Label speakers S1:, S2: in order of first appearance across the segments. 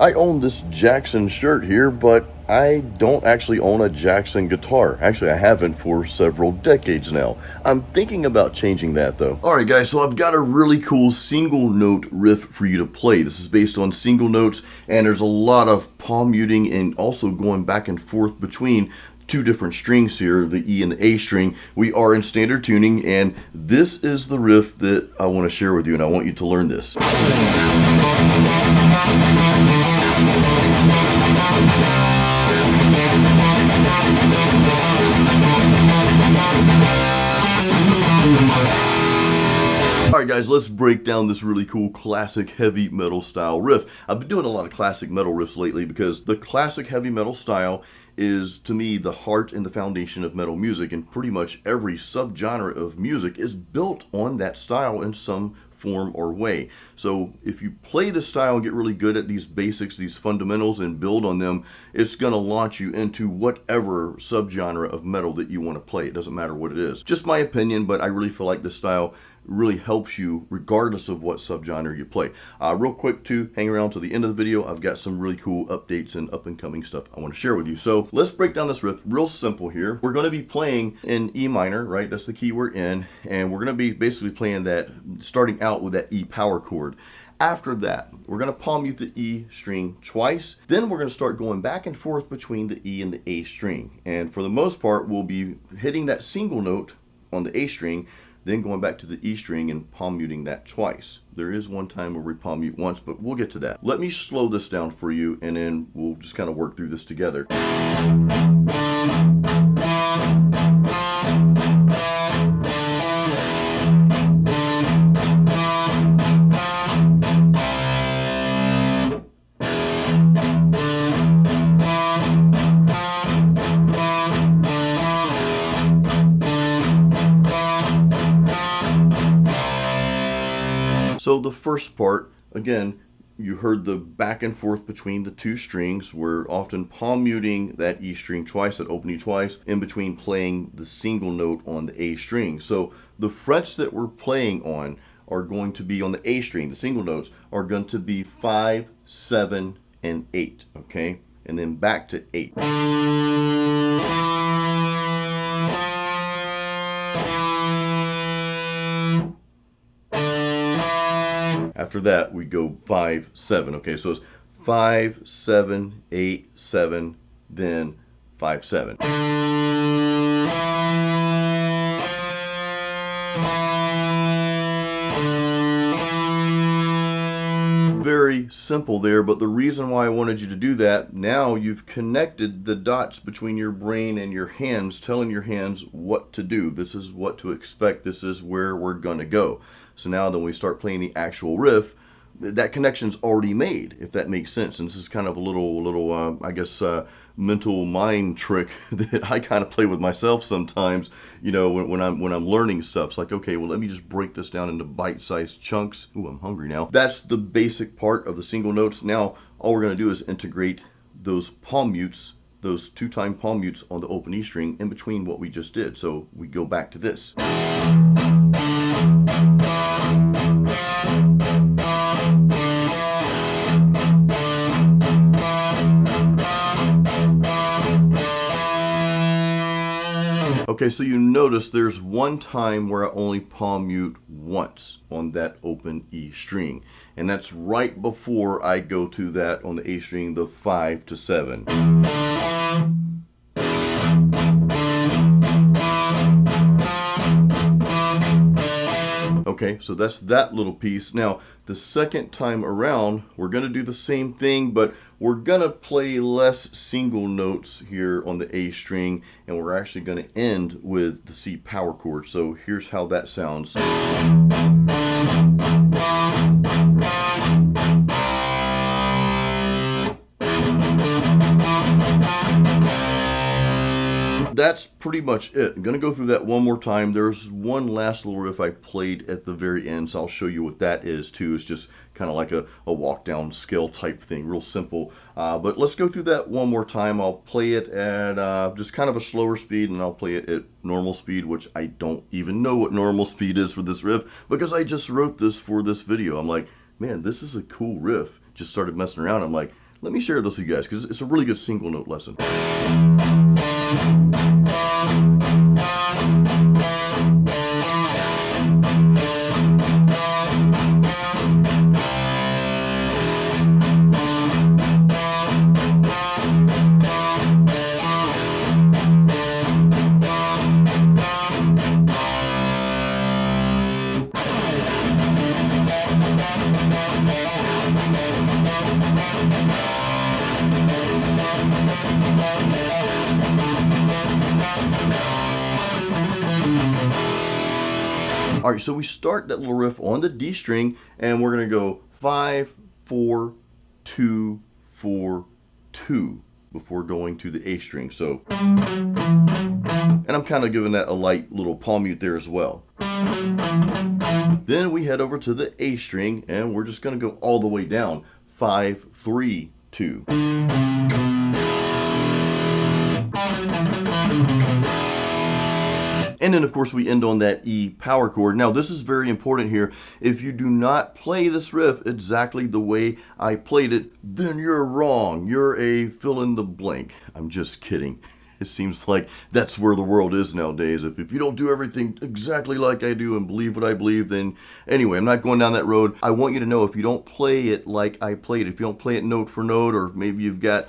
S1: I own this Jackson shirt here, but I don't actually own a Jackson guitar. Actually, I haven't for several decades now. I'm thinking about changing that though. Alright guys, so I've got a really cool single note riff for you to play. This is based on single notes, and there's a lot of palm muting and also going back and forth between two different strings here, the E and the A string. We are in standard tuning, and this is the riff that I want to share with you, and I want you to learn this. Alright guys, let's break down this really cool classic heavy metal style riff. I've been doing a lot of classic metal riffs lately because the classic heavy metal style is, to me, the heart and the foundation of metal music, and pretty much every subgenre of music is built on that style in some form or way. So if you play this style and get really good at these basics, these fundamentals, and build on them, it's going to launch you into whatever subgenre of metal that you want to play. It doesn't matter what it is. Just my opinion, but I really feel like this style really helps you regardless of what subgenre you play. Real quick too, hang around to the end of the video. I've got some really cool updates and up and coming stuff I want to share with you. So let's break down this riff real simple here. We're going to be playing in E minor, right? That's the key we're in, and we're going to be basically playing that, starting out with that E power chord. After that, we're going to palm mute the E string twice. Then we're going to start going back and forth between the E and the A string. And for the most part, we'll be hitting that single note on the A string, then going back to the E string and palm muting that twice. There is one time where we palm mute once, but we'll get to that. Let me slow this down for you, and then we'll just kind of work through this together. So the first part, again, you heard the back and forth between the two strings. We're often palm muting that E string twice, that open E twice, in between playing the single note on the A string. So the frets that we're playing on are going to be on the A string. The single notes are going to be 5, 7, and 8, okay? And then back to 8. After that, we go 5, 7. Okay, so it's 5, 7, 8, 7, then 5, 7. Very simple there, but the reason why I wanted you to do that, now you've connected the dots between your brain and your hands, telling your hands what to do. This is what to expect. This is where we're gonna go. So now when we start playing the actual riff, that connection's already made, if that makes sense. And this is kind of a little I guess, mental mind trick that I kind of play with myself sometimes, you know, when I'm learning stuff. It's like, okay, well, let me just break this down into bite-sized chunks. Ooh, I'm hungry now. That's the basic part of the single notes. Now, all we're going to do is integrate those palm mutes, those two-time palm mutes on the open E string in between what we just did. So we go back to this. Okay, so you notice there's one time where I only palm mute once on that open E string. And that's right before I go to that on the A string, the 5 to 7. Okay, so that's that little piece. Now, the second time around, we're going to do the same thing, but we're going to play less single notes here on the A string, and we're actually going to end with the C power chord. So here's how that sounds. That's pretty much it. I'm going to go through that one more time. There's one last little riff I played at the very end, so I'll show you what that is too. It's just kind of like a walk down scale type thing, real simple. But let's go through that one more time. I'll play it at just kind of a slower speed, and I'll play it at normal speed, which I don't even know what normal speed is for this riff because I just wrote this for this video. I'm like, man, this is a cool riff. Just started messing around. I'm like, let me share this with you guys because it's a really good single note lesson. All right, so we start that little riff on the D string, and we're going to go 5, 4, 2, 4, 2 before going to the A string. So, and I'm kind of giving that a light little palm mute there as well. Then we head over to the A string, and we're just going to go all the way down. 5, 3, 2. And then, of course, we end on that E power chord. Now, this is very important here. If you do not play this riff exactly the way I played it, then you're wrong. You're a fill in the blank. I'm just kidding. It seems like that's where the world is nowadays. If you don't do everything exactly like I do and believe what I believe, then anyway, I'm not going down that road. I want you to know if you don't play it like I played it, if you don't play it note for note, or maybe you've got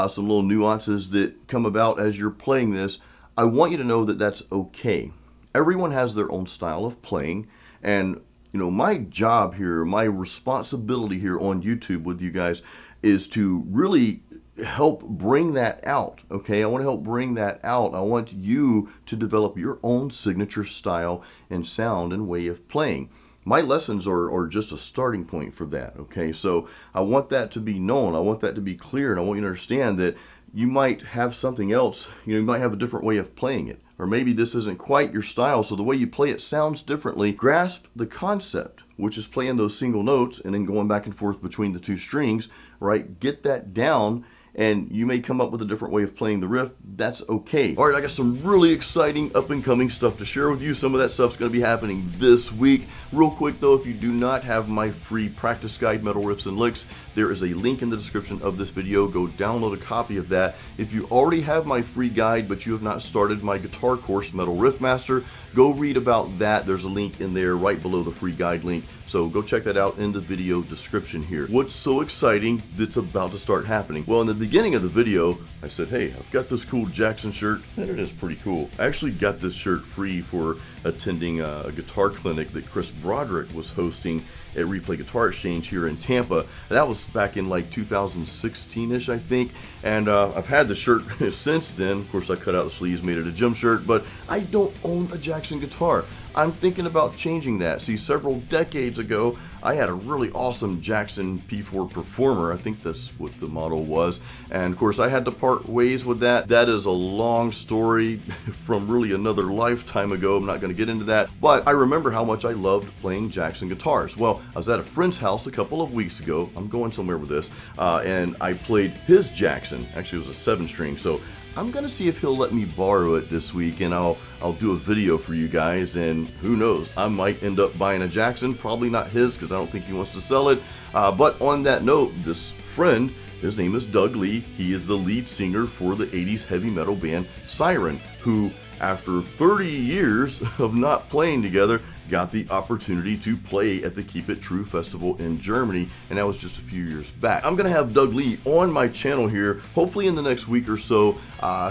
S1: some little nuances that come about as you're playing this, I want you to know that that's okay. Everyone has their own style of playing, and my job here, my responsibility here on YouTube with you guys is to really help bring that out, okay? I want to help bring that out. I want you to develop your own signature style and sound and way of playing. My lessons are just a starting point for that, okay? So I want that to be known. I want that to be clear, and I want you to understand that you might have something else. You might have a different way of playing it. Or maybe this isn't quite your style, so the way you play it sounds differently. Grasp the concept, which is playing those single notes and then going back and forth between the two strings, right? Get that down, and you may come up with a different way of playing the riff. That's okay. All right, I got some really exciting up-and-coming stuff to share with you. Some of that stuff's going to be happening this week. Real quick, though, if you do not have my free practice guide, Metal Riffs and Licks, there is a link in the description of this video. Go download a copy of that. If you already have my free guide, but you have not started my guitar course, Metal Riff Master, go read about that. There's a link in there right below the free guide link. So go check that out in the video description here. What's so exciting that's about to start happening? Well, in the beginning of the video, I said, hey, I've got this cool Jackson shirt, and it is pretty cool. I actually got this shirt free for attending a guitar clinic that Chris Broderick was hosting at Replay Guitar Exchange here in Tampa. That was back in like 2016-ish, I think. And I've had the shirt since then. Of course, I cut out the sleeves, made it a gym shirt, but I don't own a Jackson guitar. I'm thinking about changing that. See, several decades ago, I had a really awesome Jackson P4 Performer. I think that's what the model was. And of course, I had to part ways with that. That is a long story from really another lifetime ago. I'm not going to get into that. But I remember how much I loved playing Jackson guitars. Well, I was at a friend's house a couple of weeks ago. I'm going somewhere with this. And I played his Jackson. Actually, it was a 7-string. So I'm gonna see if he'll let me borrow it this week, and I'll do a video for you guys, and who knows, I might end up buying a Jackson. Probably not his, because I don't think he wants to sell it. But on that note, this friend, his name is Doug Lee. He is the lead singer for the 80s heavy metal band Siren, who after 30 years of not playing together, got the opportunity to play at the Keep It True Festival in Germany, and that was just a few years back. I'm gonna have Doug Lee on my channel here, hopefully in the next week or so.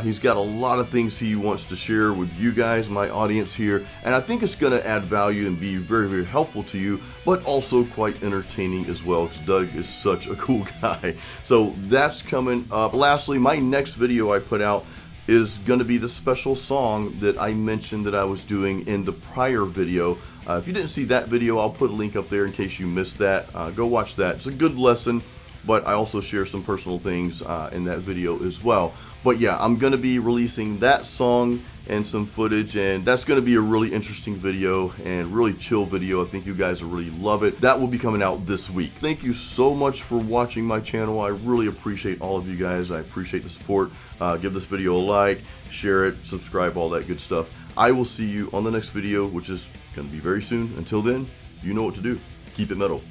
S1: He's got a lot of things he wants to share with you guys, my audience here, and I think it's gonna add value and be very, very helpful to you, but also quite entertaining as well, because Doug is such a cool guy. So that's coming up. Lastly, my next video I put out is going to be the special song that I mentioned that I was doing in the prior video. If you didn't see that video, I'll put a link up there in case you missed that. Go watch that. It's a good lesson, but I also share some personal things in that video as well. But yeah, I'm going to be releasing that song and some footage, and that's going to be a really interesting video and really chill video. I think you guys will really love it. That will be coming out this week. Thank you so much for watching my channel. I really appreciate all of you guys. I appreciate the support. Give this video a like, share it, subscribe, all that good stuff. I will see you on the next video, which is going to be very soon. Until then, you know what to do. Keep it metal.